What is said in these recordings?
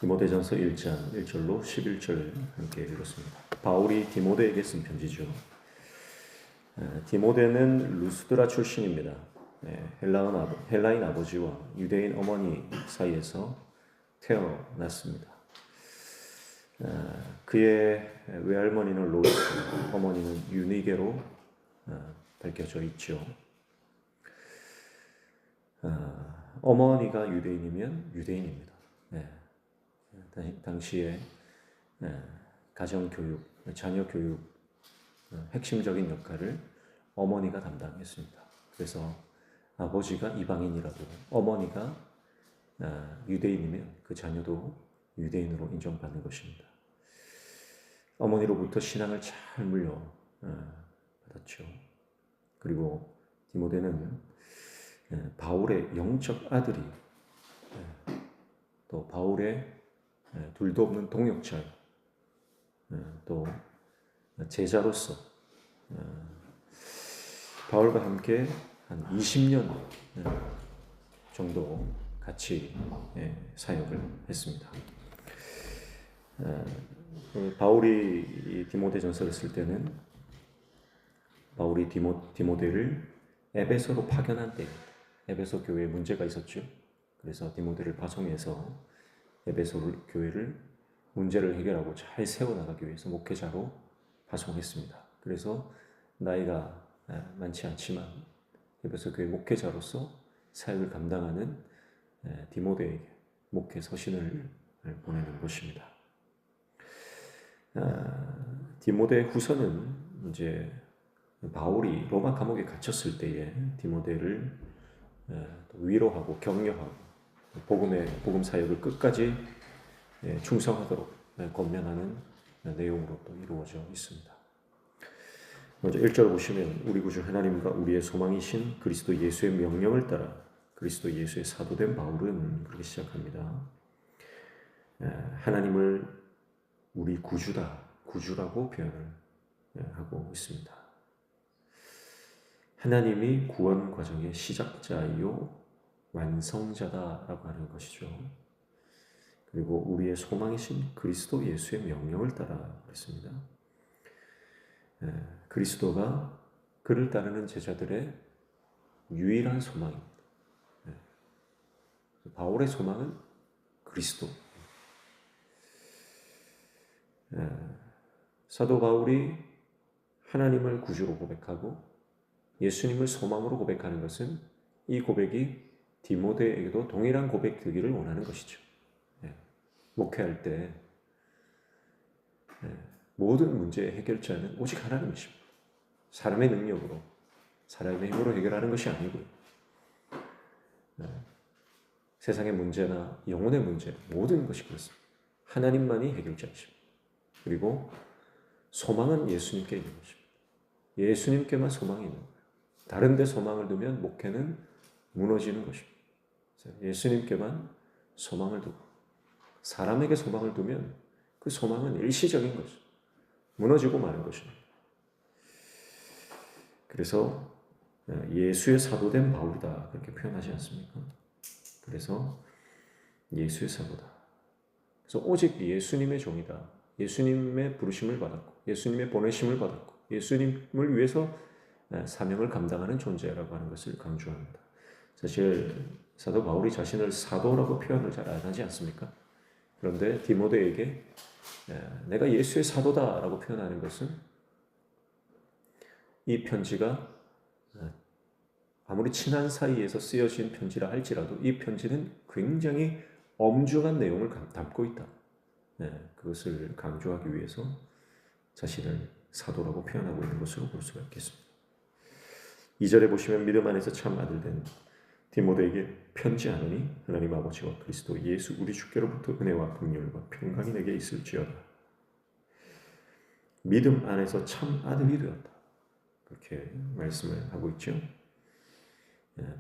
디모데전서 1장 1절로 11절 함께 읽었습니다. 바울이 디모데에게 쓴 편지죠. 디모데는 루스드라 출신입니다. 헬라인 아버지와 유대인 어머니 사이에서 태어났습니다. 그의 외할머니는 로이스, 어머니는 유니게로 밝혀져 있죠. 어머니가 유대인이면 유대인입니다. 당시에 가정교육, 자녀교육 핵심적인 역할을 어머니가 담당했습니다. 그래서 아버지가 이방인이라도 어머니가 유대인이면 그 자녀도 유대인으로 인정받는 것입니다. 어머니로부터 신앙을 잘 물려받았죠. 그리고 디모데는 바울의 영적 아들이 또 바울의 둘도 없는 동역자, 또 제자로서 바울과 함께 한 20년 정도 같이 사역을 했습니다. 바울이 디모데전서를 쓸 때는 바울이 디모데를 에베소로 파견한 때 에베소 교회에 문제가 있었죠. 그래서 디모데를 파송해서 에베소 교회를 문제를 해결하고 잘 세워나가기 위해서 목회자로 파송했습니다. 그래서 나이가 많지 않지만 에베소 교회 목회자로서 사역을 감당하는 디모데에게 목회 서신을 보내는 것입니다. 디모데 후서는 이제 바울이 로마 감옥에 갇혔을 때에 디모데를 위로하고 격려하고 복음 사역을 끝까지 충성하도록 권면하는 내용으로 또 이루어져 있습니다. 먼저 1절 보시면 우리 구주 하나님과 우리의 소망이신 그리스도 예수의 명령을 따라 그리스도 예수의 사도된 바울은 그렇게 시작합니다. 하나님을 우리 구주라고 표현을 하고 있습니다. 하나님이 구원 과정의 시작자이요 완성자다라고 하는 것이죠. 그리고 우리의 소망이신 그리스도 예수의 명령을 따라 그랬습니다. 그리스도가 그를 따르는 제자들의 유일한 소망입니다. 바울의 소망은 그리스도. 사도 바울이 하나님을 구주로 고백하고 예수님을 소망으로 고백하는 것은 이 고백이 디모데에게도 동일한 고백 되기를 원하는 것이죠. 목회할 때 모든 문제의 해결자는 오직 하나님이십니다. 사람의 능력으로, 사람의 힘으로 해결하는 것이 아니고요. 세상의 문제나 영혼의 문제, 모든 것이 그렇습니다. 하나님만이 해결자이십니다. 그리고 소망은 예수님께 있는 것입니다. 예수님께만 소망이 있는 거예요. 다른 데 소망을 두면 목회는 무너지는 것입니다. 예수님께만 소망을 두고 사람에게 소망을 두면 그 소망은 일시적인 것이죠. 무너지고 마는 것입니다. 그래서 예수의 사도된 바울이다 그렇게 표현하지 않습니까? 그래서 예수의 사도다. 그래서 오직 예수님의 종이다. 예수님의 부르심을 받았고 예수님의 보내심을 받았고 예수님을 위해서 사명을 감당하는 존재라고 하는 것을 강조합니다. 사실 사도 바울이 자신을 사도라고 표현을 잘 안 하지 않습니까? 그런데 디모데에게 내가 예수의 사도다라고 표현하는 것은 이 편지가 아무리 친한 사이에서 쓰여진 편지라 할지라도 이 편지는 굉장히 엄중한 내용을 담고 있다. 그것을 강조하기 위해서 자신을 사도라고 표현하고 있는 것으로 볼 수가 있겠습니다. 2절에 보시면 믿음 안에서 참 아들된 디모데에게 편지하노니 하나님 아버지와 그리스도 예수 우리 주께로부터 은혜와 긍휼과 평강이 내게 있을지어다. 믿음 안에서 참 아들이 되었다. 그렇게 말씀을 하고 있죠.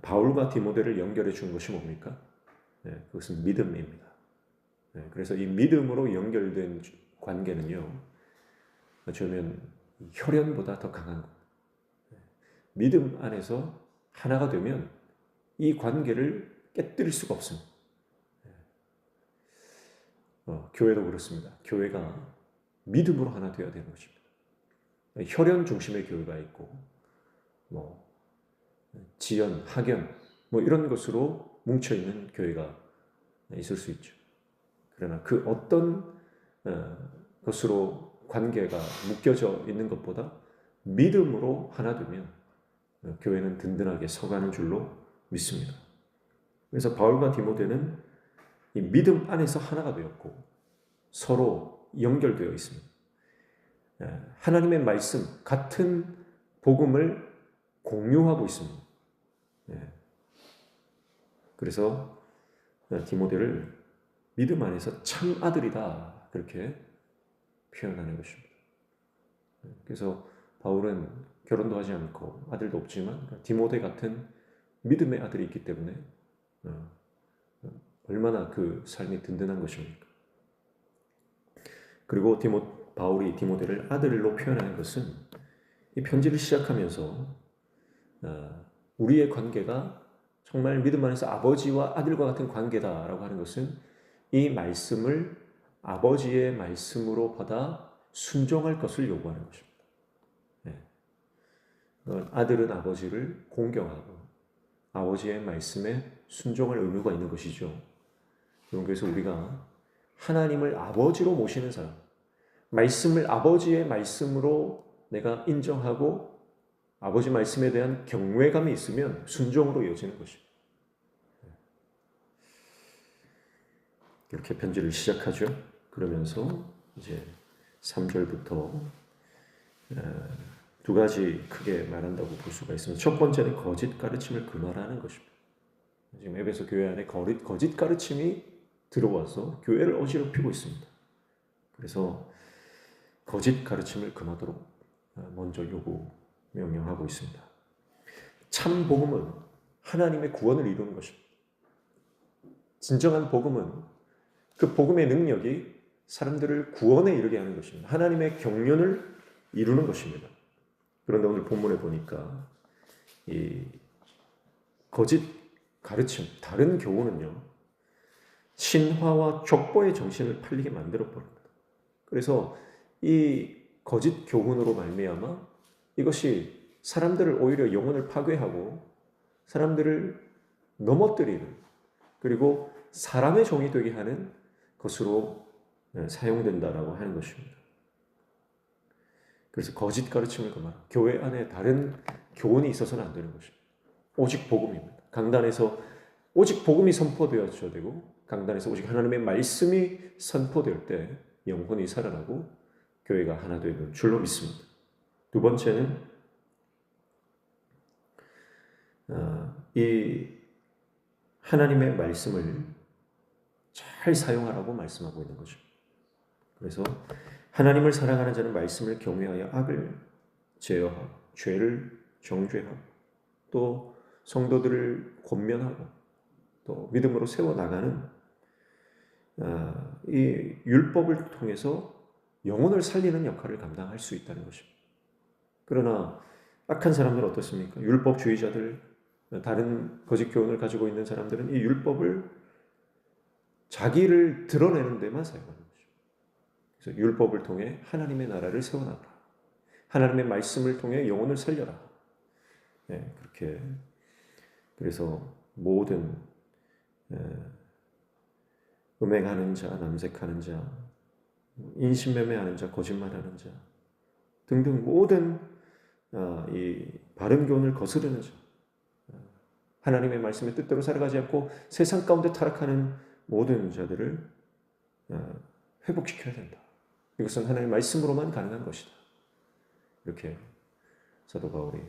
바울과 디모데를 연결해 준 것이 뭡니까? 그것은 믿음입니다. 그래서 이 믿음으로 연결된 관계는요, 어쩌면 혈연보다 더 강한 것. 믿음 안에서 하나가 되면 이 관계를 깨뜨릴 수가 없습니다. 교회도 그렇습니다. 교회가 믿음으로 하나 되어야 되는 것입니다. 혈연 중심의 교회가 있고 뭐 지연, 학연 뭐 이런 것으로 뭉쳐 있는 교회가 있을 수 있죠. 그러나 그 어떤 것으로 관계가 묶여져 있는 것보다 믿음으로 하나 되면 교회는 든든하게 서가는 줄로 믿습니다. 그래서 바울과 디모데는 이 믿음 안에서 하나가 되었고 서로 연결되어 있습니다. 하나님의 말씀, 같은 복음을 공유하고 있습니다. 그래서 디모데를 믿음 안에서 참 아들이다 그렇게 표현하는 것입니다. 그래서 바울은 결혼도 하지 않고 아들도 없지만 디모데 같은 믿음의 아들이 있기 때문에 얼마나 그 삶이 든든한 것입니까? 그리고 바울이 디모데를 아들로 표현하는 것은 이 편지를 시작하면서 우리의 관계가 정말 믿음 안에서 아버지와 아들과 같은 관계다라고 하는 것은 이 말씀을 아버지의 말씀으로 받아 순종할 것을 요구하는 것입니다. 아들은 아버지를 공경하고 아버지의 말씀에 순종할 의무가 있는 것이죠. 그래서 우리가 하나님을 아버지로 모시는 사람, 말씀을 아버지의 말씀으로 내가 인정하고 아버지 말씀에 대한 경외감이 있으면 순종으로 이어지는 것입니다. 이렇게 편지를 시작하죠. 그러면서 이제 3절부터 두 가지 크게 말한다고 볼 수가 있습니다. 첫 번째는 거짓 가르침을 금하라는 것입니다. 지금 에베소 교회 안에 거짓 가르침이 들어와서 교회를 어지럽히고 있습니다. 그래서 거짓 가르침을 금하도록 먼저 명령하고 있습니다. 참 복음은 하나님의 구원을 이루는 것입니다. 진정한 복음은 그 복음의 능력이 사람들을 구원에 이르게 하는 것입니다. 하나님의 경륜을 이루는 것입니다. 그런데 오늘 본문에 보니까 이 거짓 가르침, 다른 교훈은요, 신화와 족보의 정신을 팔리게 만들어 버립니다. 그래서 이 거짓 교훈으로 말미암아 이것이 사람들을 오히려 영혼을 파괴하고 사람들을 넘어뜨리는, 그리고 사람의 종이 되게 하는 것으로 사용된다라고 하는 것입니다. 그래서 거짓 가르침을 금하라. 교회 안에 다른 교훈이 있어서는 안 되는 것입니다. 오직 복음입니다. 강단에서 오직 복음이 선포되어져야 되고, 강단에서 오직 하나님의 말씀이 선포될 때 영혼이 살아나고 교회가 하나 되는 줄로 믿습니다. 두 번째는 이 하나님의 말씀을 잘 사용하라고 말씀하고 있는 거죠. 그래서 하나님을 사랑하는 자는 말씀을 경외하여 악을 제어하고 죄를 정죄하고 또 성도들을 권면하고 또 믿음으로 세워나가는 이 율법을 통해서 영혼을 살리는 역할을 감당할 수 있다는 것입니다. 그러나 악한 사람들은 어떻습니까? 율법주의자들, 다른 거짓 교훈을 가지고 있는 사람들은 이 율법을 자기를 드러내는 데만 사용하는 것입니다. 그래서 율법을 통해 하나님의 나라를 세워나가라. 하나님의 말씀을 통해 영혼을 살려라. 그렇게 그래서 모든 음행하는 자, 남색하는 자, 인신매매하는 자, 거짓말하는 자 등등 모든 이 바른 교훈을 거스르는 자, 하나님의 말씀의 뜻대로 살아가지 않고 세상 가운데 타락하는 모든 자들을 회복시켜야 된다. 이것은 하나님의 말씀으로만 가능한 것이다. 이렇게 사도 바울이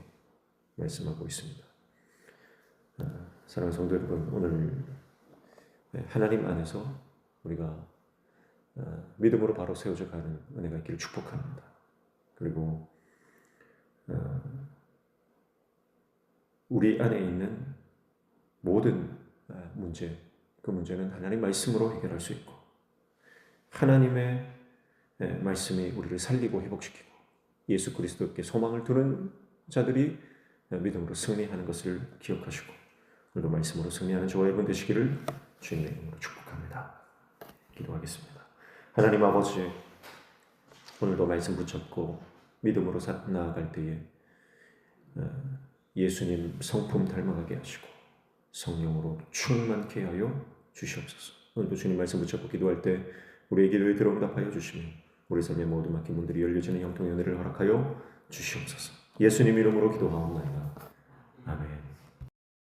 말씀하고 있습니다. 사랑하는 성도 여러분, 오늘 하나님 안에서 우리가 믿음으로 바로 세워져 가는 은혜가 있기를 축복합니다. 그리고 우리 안에 있는 모든 문제, 그 문제는 하나님 말씀으로 해결할 수 있고 하나님의 말씀이 우리를 살리고 회복시키고 예수 그리스도께 소망을 두는 자들이 믿음으로 승리하는 것을 기억하시고 오늘도 말씀으로 승리하는 저와 여러분 되시기를 주님의 이름으로 축복합니다. 기도하겠습니다. 하나님 아버지, 오늘도 말씀 붙잡고 믿음으로 나아갈 때에 예수님 성품 닮아가게 하시고 성령으로 충만케 하여 주시옵소서. 오늘도 주님 말씀 붙잡고 기도할 때 우리의 기도에 들어응답하여 주시며 우리 삶의 모든 막힌 문들이 열려지는 형통의 은혜를 허락하여 주시옵소서. 예수님 이름으로 기도하옵나이다. 아멘.